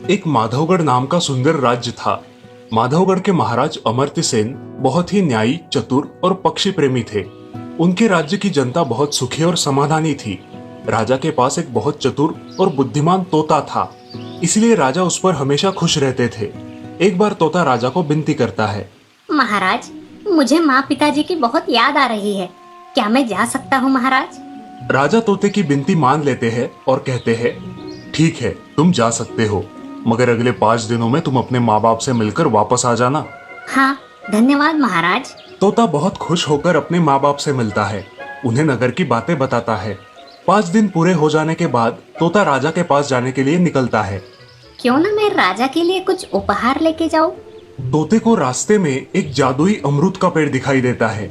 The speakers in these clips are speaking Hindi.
एक माधवगढ़ नाम का सुंदर राज्य था। माधवगढ़ के महाराज अमर्त्य सेन बहुत ही न्यायी, चतुर और पक्षी प्रेमी थे। उनके राज्य की जनता बहुत सुखी और समाधानी थी। राजा के पास एक बहुत चतुर और बुद्धिमान तोता था, इसलिए राजा उस पर हमेशा खुश रहते थे। एक बार तोता राजा को विनती करता है, महाराज, मुझे माँ पिताजी की बहुत याद आ रही है, क्या मैं जा सकता हूँ महाराज? राजा तोते की विनती मान लेते हैं और कहते हैं, ठीक है, तुम जा सकते हो, मगर अगले 5 दिनों में तुम अपने माँ बाप से मिलकर वापस आ जाना। हाँ, धन्यवाद महाराज। तोता बहुत खुश होकर अपने माँ बाप से मिलता है, उन्हें नगर की बातें बताता है। 5 दिन पूरे हो जाने के बाद तोता राजा के पास जाने के लिए निकलता है। क्यों ना मैं राजा के लिए कुछ उपहार लेके जाऊं? तोते को रास्ते में एक जादुई अमरूद का पेड़ दिखाई देता है।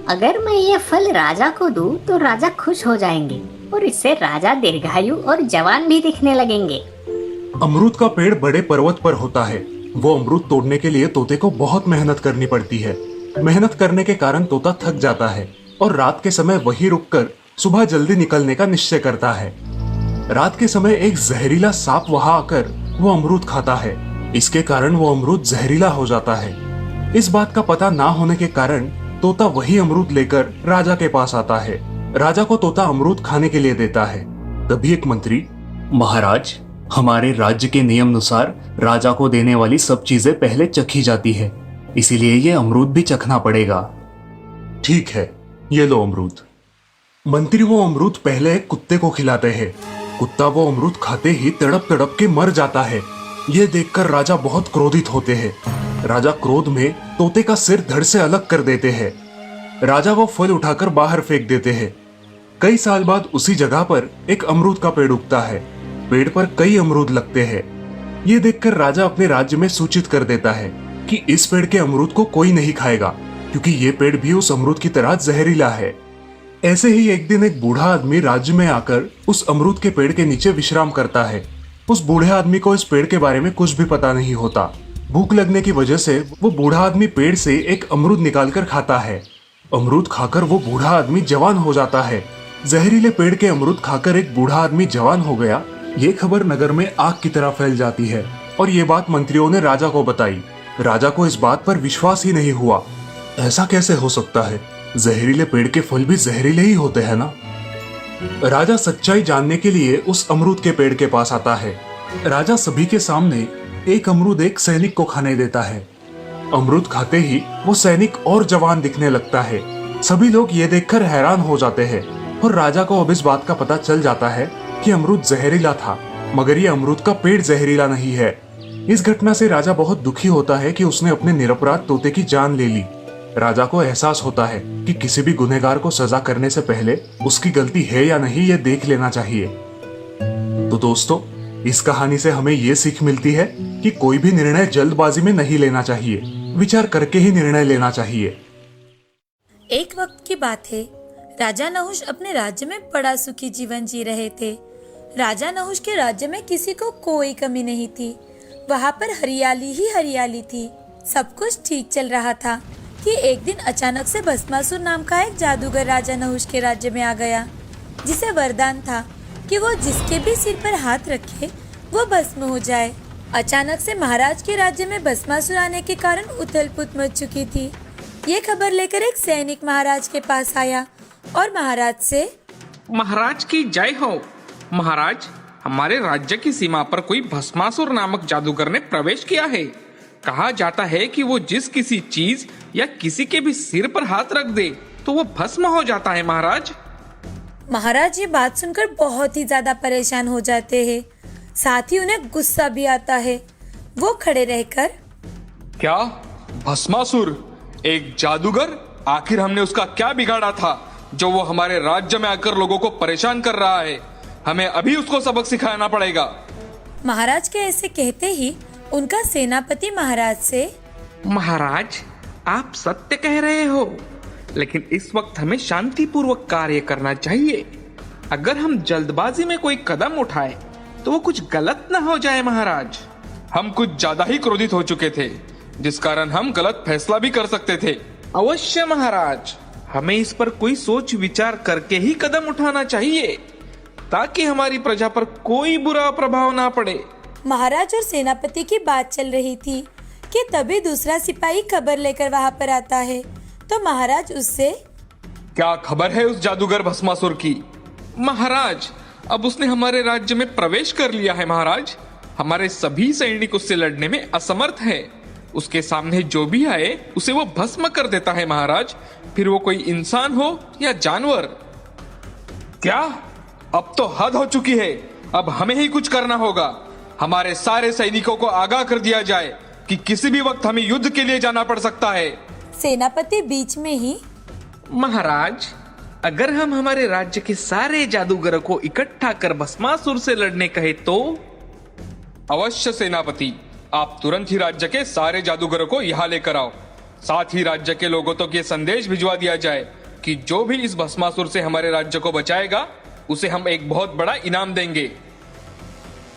अगर मैं ये फल राजा को दूं तो राजा खुश हो जाएंगे और इससे राजा दीर्घायु और जवान भी दिखने लगेंगे। अमरूद का पेड़ बड़े पर्वत पर होता है। वो अमरूद तोड़ने के लिए तोते को बहुत मेहनत करनी पड़ती है। मेहनत करने के कारण तोता थक जाता है और रात के समय वहीं रुककर सुबह जल्दी निकलने का निश्चय करता है। रात के समय एक जहरीला सांप वहां आकर वो अमरूद खाता है। इसके कारण वो अमरूद जहरीला हो जाता है। इस बात का पता ना होने के कारण तोता वही अमरूद लेकर राजा के पास आता है। राजा को तोता अमरूद खाने के लिए देता है। तभी एक मंत्री, महाराज, हमारे राज्य के नियम अनुसार राजा को देने वाली सब चीजें पहले चखी जाती है, इसीलिए ये अमरूद भी चखना पड़ेगा। ठीक है, ये लो अमरूद। मंत्री वो अमरूद पहले एक कुत्ते को खिलाते हैं। कुत्ता वो अमरूद खाते ही तड़प तड़प के मर जाता है। ये देखकर राजा बहुत क्रोधित होते हैं। राजा क्रोध में तोते का सिर धड़ से अलग कर देते हैं। राजा वो फल उठाकर बाहर फेंक देते हैं। कई साल बाद उसी जगह पर एक अमरूद का पेड़ उगता है। पेड़ पर कई अमरूद लगते हैं। ये देखकर राजा अपने राज्य में सूचित कर देता है कि इस पेड़ के अमरूद को कोई नहीं खाएगा, क्योंकि ये पेड़ भी उस अमरूद की तरह जहरीला है। ऐसे ही एक दिन एक बूढ़ा आदमी राज्य में आकर उस अमरूद के पेड़ के नीचे विश्राम करता है। उस बूढ़े आदमी को इस पेड़ के बारे में कुछ भी पता नहीं होता। भूख लगने की वजह से वो बूढ़ा आदमी पेड़ से एक अमरूद निकालकर खाता है। अमरूद खाकर वो बूढ़ा आदमी जवान हो जाता है। जहरीले पेड़ के अमरूद खाकर एक बूढ़ा आदमी जवान हो गया, ये खबर नगर में आग की तरह फैल जाती है और ये बात मंत्रियों ने राजा को बताई। राजा को इस बात पर विश्वास ही नहीं हुआ। ऐसा कैसे हो सकता है? जहरीले पेड़ के फल भी जहरीले ही होते हैं ना। राजा सच्चाई जानने के लिए उस अमरूद के पेड़ के पास आता है। राजा सभी के सामने एक अमरूद एक सैनिक को खाने देता है। अमरूद खाते ही वो सैनिक और जवान दिखने लगता है। सभी लोग ये देखकर हैरान हो जाते हैं और राजा को अब इस बात का पता चल जाता है कि अमरूद जहरीला था, मगर ये अमरूद का पेड़ जहरीला नहीं है। इस घटना से राजा बहुत दुखी होता है कि उसने अपने निरपराध तोते की जान ले ली। राजा को एहसास होता है कि किसी भी गुनहगार को सजा करने से पहले उसकी गलती है या नहीं ये देख लेना चाहिए। तो दोस्तों, इस कहानी से हमें ये सीख मिलती है कि कोई भी निर्णय जल्दबाजी में नहीं लेना चाहिए, विचार करके ही निर्णय लेना चाहिए। एक वक्त की बात है, राजा नहुष अपने राज्य में बड़ा सुखी जीवन जी रहे थे। राजा नहुष के राज्य में किसी को कोई कमी नहीं थी। वहाँ पर हरियाली ही हरियाली थी। सब कुछ ठीक चल रहा था कि एक दिन अचानक से भस्मासुर नाम का एक जादूगर राजा नहुष के राज्य में आ गया, जिसे वरदान था कि वो जिसके भी सिर पर हाथ रखे वो भस्म हो जाए। अचानक से महाराज के राज्य में भस्मासुर आने के कारण उथल-पुथल मच चुकी थी। ये खबर लेकर एक सैनिक महाराज के पास आया और महाराज से, महाराज की जय हो। महाराज, हमारे राज्य की सीमा पर कोई भस्मासुर नामक जादूगर ने प्रवेश किया है। कहा जाता है कि वो जिस किसी चीज या किसी के भी सिर पर हाथ रख दे तो वो भस्म हो जाता है। महाराज महाराज ये बात सुनकर बहुत ही ज्यादा परेशान हो जाते हैं। साथ ही उन्हें गुस्सा भी आता है। वो खड़े रहकर, क्या भस्मासुर एक जादूगर? आखिर हमने उसका क्या बिगाड़ा था जो वो हमारे राज्य में आकर लोगों को परेशान कर रहा है? हमें अभी उसको सबक सिखाना पड़ेगा। महाराज के ऐसे कहते ही उनका सेनापति महाराज से, महाराज, आप सत्य कह रहे हो, लेकिन इस वक्त हमें शांतिपूर्वक कार्य करना चाहिए। अगर हम जल्दबाजी में कोई कदम उठाए तो वो कुछ गलत न हो जाए। महाराज, हम कुछ ज्यादा ही क्रोधित हो चुके थे, जिस कारण हम गलत फैसला भी कर सकते थे। अवश्य महाराज, हमें इस पर कोई सोच विचार करके ही कदम उठाना चाहिए ताकि हमारी प्रजा पर कोई बुरा प्रभाव ना पड़े। महाराज और सेनापति की बात चल रही थी कि तभी दूसरा सिपाही खबर लेकर वहां पर आता है। तो महाराज उससे, क्या खबर है उस जादूगर भस्मासुर की? महाराज, अब उसने हमारे राज्य में प्रवेश कर लिया है महाराज। हमारे सभी सैनिक उससे लड़ने में असमर्थ है। उसके सामने जो भी आए उसे वो भस्म कर देता है महाराज, फिर वो कोई इंसान हो या जानवर। क्या? अब तो हद हो चुकी है। अब हमें ही कुछ करना होगा। हमारे सारे सैनिकों को आगाह कर दिया जाए कि किसी भी वक्त हमें युद्ध के लिए जाना पड़ सकता है। सेनापति बीच में ही, महाराज, अगर हम हमारे राज्य के सारे जादूगरों को इकट्ठा कर भस्मासुर से लड़ने कहे तो? अवश्य सेनापति, आप तुरंत ही राज्य के सारे जादूगरों को यहाँ लेकर आओ। साथ ही राज्य के लोगों तक ये संदेश भिजवा दिया जाए कि जो भी इस भस्मासुर से हमारे राज्य को बचाएगा उसे हम एक बहुत बड़ा इनाम देंगे।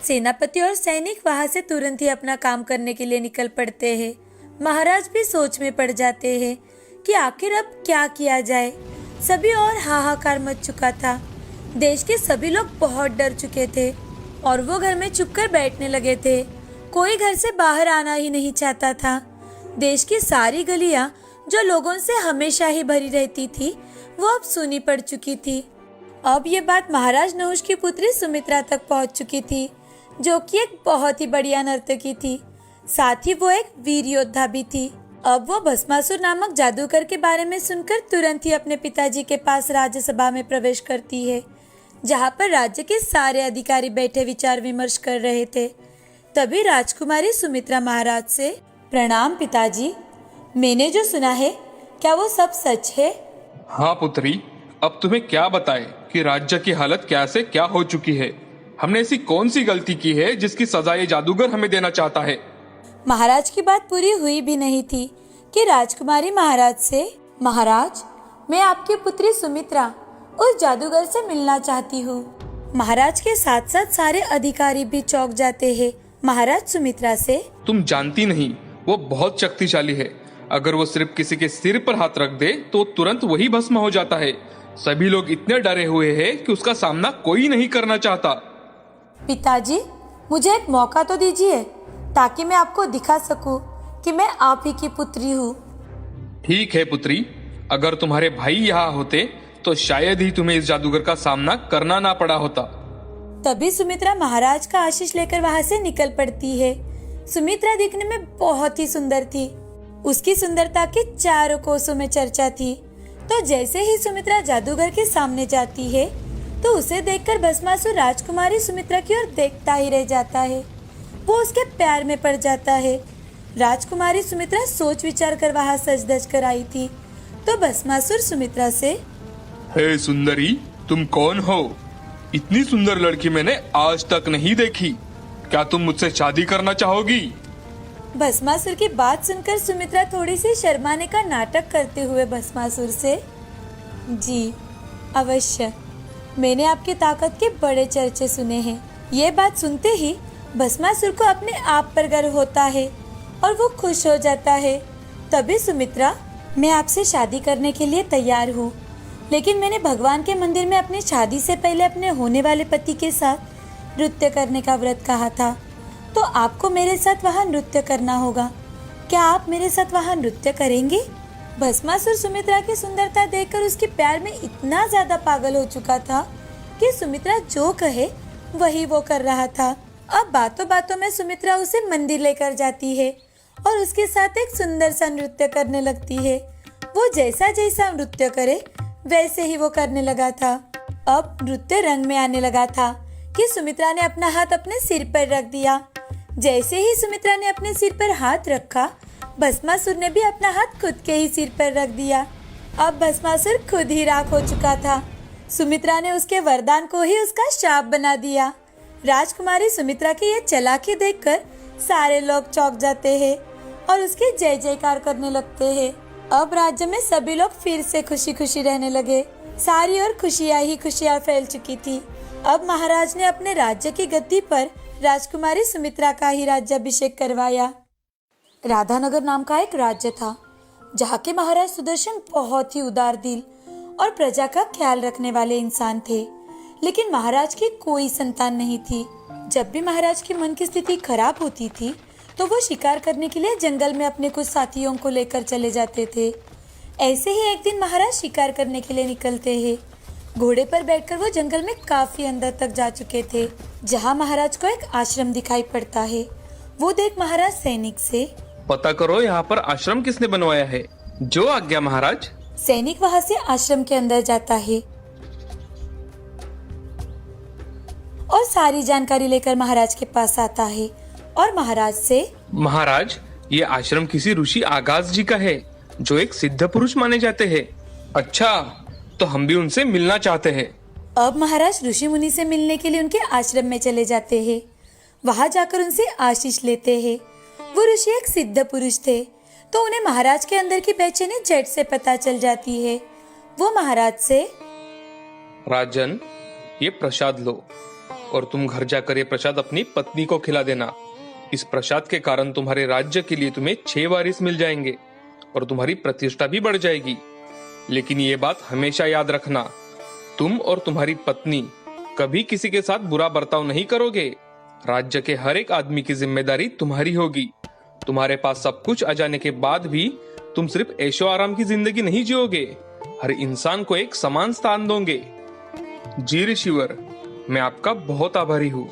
सेनापति और सैनिक वहां से तुरंत ही अपना काम करने के लिए निकल पड़ते हैं। महाराज भी सोच में पड़ जाते हैं कि आखिर अब क्या किया जाए। सभी और हाहाकार मच चुका था। देश के सभी लोग बहुत डर चुके थे और वो घर में चुपकर बैठने लगे थे। कोई घर से बाहर आना ही नहीं चाहता था। देश की सारी गलियां जो लोगों से हमेशा ही भरी रहती थी वो अब सूनी पड़ चुकी थी। अब ये बात महाराज नहुष की पुत्री सुमित्रा तक पहुंच चुकी थी, जो कि एक बहुत ही बढ़िया नर्तकी थी। साथ ही वो एक वीर योद्धा भी थी। अब वो भस्मासुर नामक जादूगर के बारे में सुनकर तुरंत ही अपने पिताजी के पास राज्यसभा में प्रवेश करती है, जहाँ पर राज्य के सारे अधिकारी बैठे विचार विमर्श कर रहे थे। तभी राजकुमारी सुमित्रा महाराज से, प्रणाम पिताजी, मैंने जो सुना है क्या वो सब सच है? हाँ पुत्री, अब तुम्हें क्या बताएं कि राज्य की हालत क्या से क्या हो चुकी है। हमने ऐसी कौन सी गलती की है जिसकी सजा ये जादूगर हमें देना चाहता है? महाराज की बात पूरी हुई भी नहीं थी कि राजकुमारी महाराज से, महाराज, मैं आपकी पुत्री सुमित्रा उस जादूगर से मिलना चाहती हूँ। महाराज के साथ साथ सारे अधिकारी भी चौंक जाते हैं। महाराज सुमित्रा से, तुम जानती नहीं, वो बहुत शक्तिशाली है। अगर वो सिर्फ किसी के सिर पर हाथ रख दे तो तुरंत वही भस्म हो जाता है। सभी लोग इतने डरे हुए हैं कि उसका सामना कोई नहीं करना चाहता। पिताजी, मुझे एक मौका तो दीजिए ताकि मैं आपको दिखा सकूं कि मैं आप ही की पुत्री हूँ। ठीक है पुत्री, अगर तुम्हारे भाई यहाँ होते तो शायद ही तुम्हें इस जादूगर का सामना करना ना पड़ा होता। तभी सुमित्रा महाराज का आशीष लेकर वहाँ से निकल पड़ती है। सुमित्रा दिखने में बहुत ही सुंदर थी। उसकी सुंदरता के चारों कोसों में चर्चा थी। तो जैसे ही सुमित्रा जादूगर के सामने जाती है तो उसे देखकर भस्मासुर राजकुमारी सुमित्रा की ओर देखता ही रह जाता है। वो उसके प्यार में पड़ जाता है। राजकुमारी सुमित्रा सोच विचार कर वहाँ सज धज कर आई थी। तो भस्मासुर सुमित्रा से, हे सुंदरी, तुम कौन हो? इतनी सुंदर लड़की मैंने आज तक नहीं देखी। क्या तुम मुझसे शादी करना चाहोगी? भस्मासुर की बात सुनकर सुमित्रा थोड़ी सी शर्माने का नाटक करते हुए भस्मासुर से, जी अवश्य, मैंने आपकी ताकत के बड़े चर्चे सुने हैं। ये बात सुनते ही भस्मासुर को अपने आप पर गर्व होता है और वो खुश हो जाता है। तभी सुमित्रा, मैं आपसे शादी करने के लिए तैयार हूँ, लेकिन मैंने भगवान के मंदिर में अपनी शादी से पहले अपने होने वाले पति के साथ नृत्य करने का व्रत कहा था, तो आपको मेरे साथ वहाँ नृत्य करना होगा। क्या आप मेरे साथ वहाँ नृत्य करेंगे? भस्मासुर सुमित्रा की सुंदरता देखकर उसके प्यार में इतना ज्यादा पागल हो चुका था कि सुमित्रा जो कहे वही वो कर रहा था। अब बातों बातों में सुमित्रा उसे मंदिर लेकर जाती है और उसके साथ एक सुंदर सा नृत्य करने लगती है। वो जैसा जैसा नृत्य करे वैसे ही वो करने लगा था। अब नृत्य रंग में आने लगा था कि सुमित्रा ने अपना हाथ अपने सिर पर रख दिया। जैसे ही सुमित्रा ने अपने सिर पर हाथ रखा, भस्मासुर ने भी अपना हाथ खुद के ही सिर पर रख दिया। अब भस्मासुर खुद ही राख हो चुका था। सुमित्रा ने उसके वरदान को ही उसका शाप बना दिया। राजकुमारी सुमित्रा की ये चालाकी देखकर सारे लोग चौंक जाते हैं और उसकी जय जयकार करने लगते हैं। अब राज्य में सभी लोग फिर से खुशी खुशी रहने लगे। सारी ओर खुशियाँ ही खुशियाँ फैल चुकी थी। अब महाराज ने अपने राज्य की गद्दी पर राजकुमारी सुमित्रा का ही राज्याभिषेक करवाया। राधानगर नाम का एक राज्य था, जहाँ के महाराज सुदर्शन बहुत ही उदार दिल और प्रजा का ख्याल रखने वाले इंसान थे। लेकिन महाराज की कोई संतान नहीं थी। जब भी महाराज की मन की स्थिति खराब होती थी तो वो शिकार करने के लिए जंगल में अपने कुछ साथियों को लेकर चले जाते थे। ऐसे ही एक दिन महाराज शिकार करने के लिए निकलते हैं। घोड़े पर बैठकर वो जंगल में काफी अंदर तक जा चुके थे, जहाँ महाराज को एक आश्रम दिखाई पड़ता है। वो देख महाराज सैनिक से, पता करो यहाँ पर आश्रम किसने बनवाया है। जो आज्ञा महाराज। सैनिक वहाँ से आश्रम के अंदर जाता है और सारी जानकारी लेकर महाराज के पास आता है और महाराज से, महाराज ये आश्रम किसी ऋषि आगाज जी का है जो एक सिद्ध पुरुष माने जाते हैं। अच्छा, तो हम भी उनसे मिलना चाहते हैं। अब महाराज ऋषि मुनि से मिलने के लिए उनके आश्रम में चले जाते हैं। वहां जाकर उनसे आशीष लेते हैं। वो ऋषि एक सिद्ध पुरुष थे, तो उन्हें महाराज के अंदर की बेचैनी झट से पता चल जाती है। वो महाराज से, राजन ये प्रसाद लो और तुम घर जाकर ये प्रसाद अपनी पत्नी को खिला देना। इस प्रसाद के कारण तुम्हारे राज्य के लिए तुम्हें 6 वारिस मिल जाएंगे और तुम्हारी प्रतिष्ठा भी बढ़ जाएगी। लेकिन ये बात हमेशा याद रखना, तुम और तुम्हारी पत्नी कभी किसी के साथ बुरा बर्ताव नहीं करोगे। राज्य के हर एक आदमी की जिम्मेदारी तुम्हारी होगी। तुम्हारे पास सब कुछ आ जाने के बाद भी तुम सिर्फ ऐशो आराम की जिंदगी नहीं जियोगे, हर इंसान को एक समान स्थान दोगे। जी ऋषिवर, मैं आपका बहुत आभारी हूँ।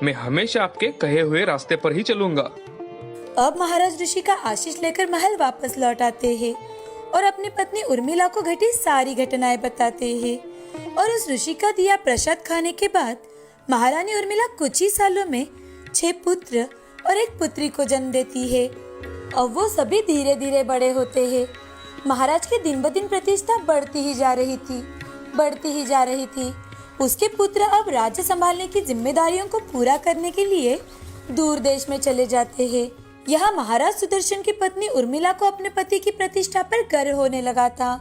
मैं हमेशा आपके कहे हुए रास्ते पर ही चलूंगा। अब महाराज ऋषि का आशीष लेकर महल वापस लौट आते हैं और अपनी पत्नी उर्मिला को घटी सारी घटनाएं बताते हैं। और उस ऋषि का दिया प्रसाद खाने के बाद महारानी उर्मिला कुछ ही सालों में 6 पुत्र और 1 पुत्री को जन्म देती है। अब वो सभी धीरे धीरे बड़े होते हैं। महाराज की दिन ब दिन प्रतिष्ठा बढ़ती ही जा रही थी। उसके पुत्र अब राज्य संभालने की जिम्मेदारियों को पूरा करने के लिए दूर देश में चले जाते हैं। यहाँ महाराज सुदर्शन की पत्नी उर्मिला को अपने पति की प्रतिष्ठा पर गर्व होने लगा था।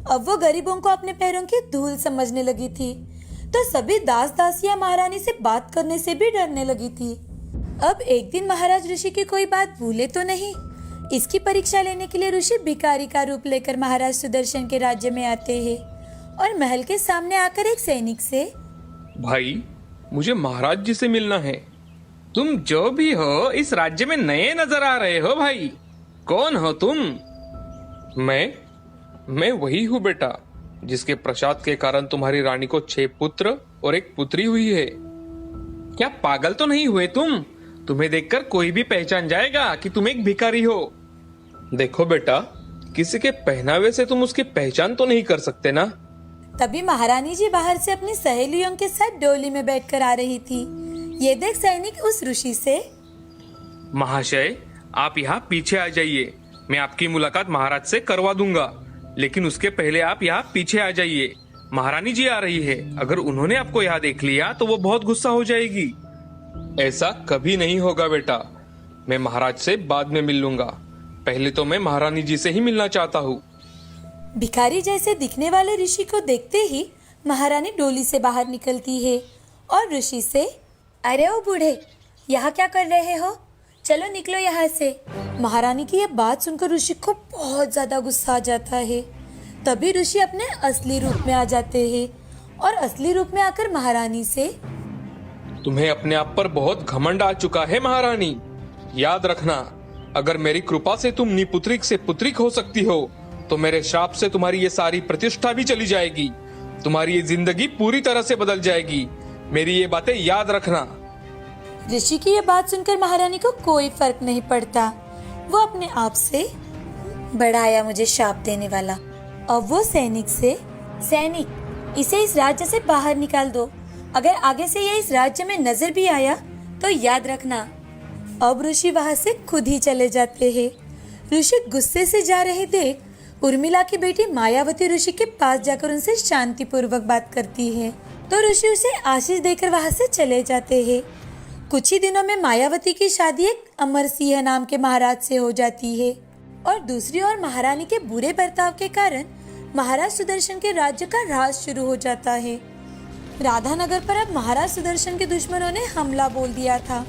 अब वो गरीबों को अपने पैरों की धूल समझने लगी थी, तो सभी दास दासियां महारानी से बात करने से भी डरने लगी थी। अब एक दिन महाराज ऋषि की कोई बात भूले तो नहीं। इसकी परीक्षा लेने के लिए ऋषि भिखारी का रूप लेकर महाराज सुदर्शन के राज्य में आते हैं और महल के सामने आकर एक सैनिक से, भाई मुझे महाराज जी से मिलना है। तुम जो भी हो इस राज्य में नए नजर आ रहे हो भाई। कौन हो तुम? मैं वही हूँ बेटा, जिसके प्रसाद के कारण तुम्हारी रानी को 6 पुत्र और 1 पुत्री हुई है। क्या पागल तो नहीं हुए तुम? तुम्हें देखकर कोई भी पहचान जाएगा कि तुम एक भिखारी हो। देखो बेटा, किसी के पहनावे से तुम उसकी पहचान तो नहीं कर सकते ना। तभी महारानी जी बाहर से अपनी सहेलियों के साथ डोली में बैठकर आ रही थी। ये देख सैनिक उस ऋषि से, महाशय आप यहाँ पीछे आ जाइए, मैं आपकी मुलाकात महाराज से करवा दूंगा। लेकिन उसके पहले आप यहाँ पीछे आ जाइए, महारानी जी आ रही है। अगर उन्होंने आपको यहाँ देख लिया तो वो बहुत गुस्सा हो जाएगी। ऐसा कभी नहीं होगा बेटा, मैं महाराज से बाद में मिल लूंगा। पहले तो मैं महारानी जी से ही मिलना चाहता हूँ। भिखारी जैसे दिखने वाले ऋषि को देखते ही महारानी डोली से बाहर निकलती है और ऋषि से, अरे ओ बूढ़े, यहाँ क्या कर रहे हो? चलो निकलो यहाँ से। महारानी की यह बात सुनकर ऋषि को बहुत ज्यादा गुस्सा आ जाता है। तभी ऋषि अपने असली रूप में आ जाते हैं और असली रूप में आकर महारानी से, तुम्हें अपने आप पर बहुत घमंड आ चुका है महारानी। याद रखना, अगर मेरी कृपा से तुम निपुत्रिक से पुत्रिक हो सकती हो तो मेरे शाप से तुम्हारी ये सारी प्रतिष्ठा भी चली जाएगी। तुम्हारी ये जिंदगी पूरी तरह से बदल जाएगी। मेरी ये बातें याद रखना। ऋषि की ये बात सुनकर महारानी को कोई फर्क नहीं पड़ता। वो अपने आप से, बड़ा आया मुझे शाप देने वाला। अब वो सैनिक से, सैनिक इसे इस राज्य से बाहर निकाल दो। अगर आगे से ये इस राज्य में नजर भी आया तो याद रखना। अब ऋषि वहाँ से खुद ही चले जाते हैं। ऋषि गुस्से से जा रहे देख उर्मिला की बेटी मायावती ऋषि के पास जाकर उनसे शांति पूर्वक बात करती है, तो ऋषि उसे आशीष देकर वहाँ से चले जाते हैं। कुछ ही दिनों में मायावती की शादी एक अमर सिंह नाम के महाराज से हो जाती है और दूसरी ओर महारानी के बुरे बर्ताव के कारण महाराज सुदर्शन के राज्य का राज शुरू हो जाता है। राधानगर पर अब महाराज सुदर्शन के दुश्मनों ने हमला बोल दिया था,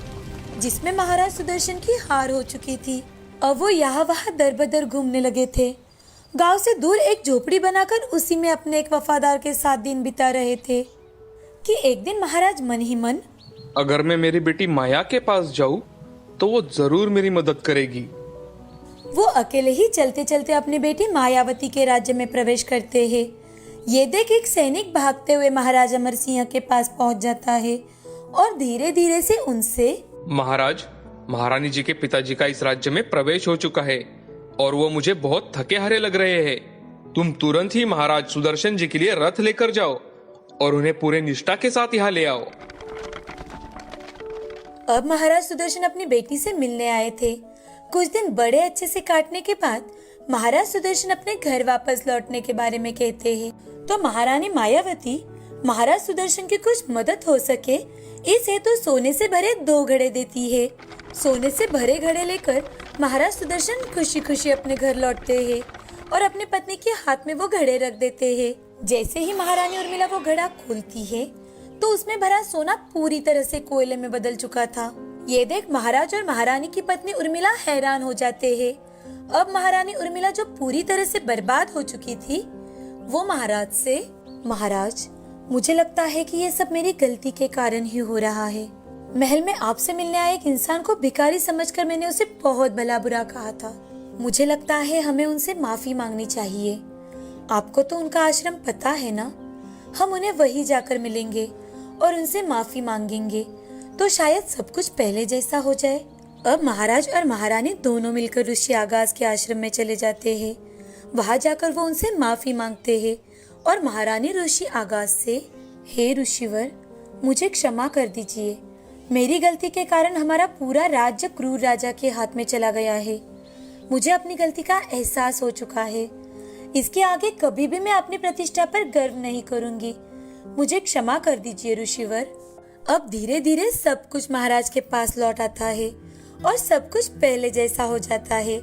जिसमें महाराज सुदर्शन की हार हो चुकी थी। अब वो यहाँ वहाँ दर बदर घूमने लगे थे। गांव से दूर एक झोपड़ी बनाकर उसी में अपने एक वफादार के साथ दिन बिता रहे थे। कि एक दिन महाराज मन ही मन अगर मैं मेरी बेटी माया के पास जाऊं तो वो जरूर मेरी मदद करेगी। वो अकेले ही चलते चलते अपनी बेटी मायावती के राज्य में प्रवेश करते हैं। ये देख एक सैनिक भागते हुए महाराज अमर सिंह के पास पहुंच जाता है और धीरे धीरे से उनसे, महाराज, महारानी जी के पिताजी का इस राज्य में प्रवेश हो चुका है और वो मुझे बहुत थके हारे लग रहे हैं। तुम तुरंत ही महाराज सुदर्शन जी के लिए रथ लेकर जाओ और उन्हें पूरे निष्ठा के साथ यहाँ ले आओ। अब महाराज सुदर्शन अपनी बेटी से मिलने आए थे। कुछ दिन बड़े अच्छे से काटने के बाद महाराज सुदर्शन अपने घर वापस लौटने के बारे में कहते हैं। तो महारानी मायावती महाराज सुदर्शन की कुछ मदद हो सके इस हेतु सोने से भरे 2 घड़े देती है। सोने से भरे घड़े लेकर महाराज सुदर्शन खुशी खुशी अपने घर लौटते हैं और अपनी पत्नी के हाथ में वो घड़े रख देते हैं। जैसे ही महारानी उर्मिला वो घड़ा खोलती है तो उसमें भरा सोना पूरी तरह से कोयले में बदल चुका था। ये देख महाराज और महारानी की पत्नी उर्मिला हैरान हो जाते हैं। अब महारानी उर्मिला जो पूरी तरह से बर्बाद हो चुकी थी, वो महाराज से, महाराज, मुझे लगता है कि ये सब मेरी गलती के कारण ही हो रहा है। महल में आपसे मिलने आए एक इंसान को भिखारी समझकर मैंने उसे बहुत भला बुरा कहा था। मुझे लगता है हमें उनसे माफी मांगनी चाहिए। आपको तो उनका आश्रम पता है ना? हम उन्हें वहीं जाकर मिलेंगे और उनसे माफी मांगेंगे तो शायद सब कुछ पहले जैसा हो जाए। अब महाराज और महारानी दोनों मिलकर ऋषि आगास के आश्रम में चले जाते हैं। वहां जाकर वो उनसे माफी मांगते हैं और महारानी ऋषि आगास से, हे ऋषिवर, मुझे क्षमा कर दीजिए। मेरी गलती के कारण हमारा पूरा राज्य क्रूर राजा के हाथ में चला गया है। मुझे अपनी गलती का एहसास हो चुका है। इसके आगे कभी भी मैं अपनी प्रतिष्ठा पर गर्व नहीं करूंगी। मुझे क्षमा कर दीजिए ऋषिवर। अब धीरे धीरे सब कुछ महाराज के पास लौट आता है और सब कुछ पहले जैसा हो जाता है।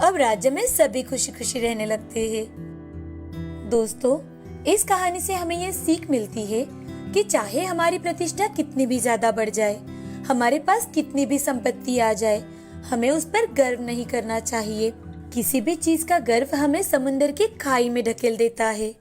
अब राज्य में सभी खुशी खुशी रहने लगते हैं। दोस्तों, इस कहानी से हमें ये सीख मिलती है कि चाहे हमारी प्रतिष्ठा कितनी भी ज्यादा बढ़ जाए, हमारे पास कितनी भी संपत्ति आ जाए, हमें उस पर गर्व नहीं करना चाहिए। किसी भी चीज का गर्व हमें समुंदर की खाई में ढकेल देता है।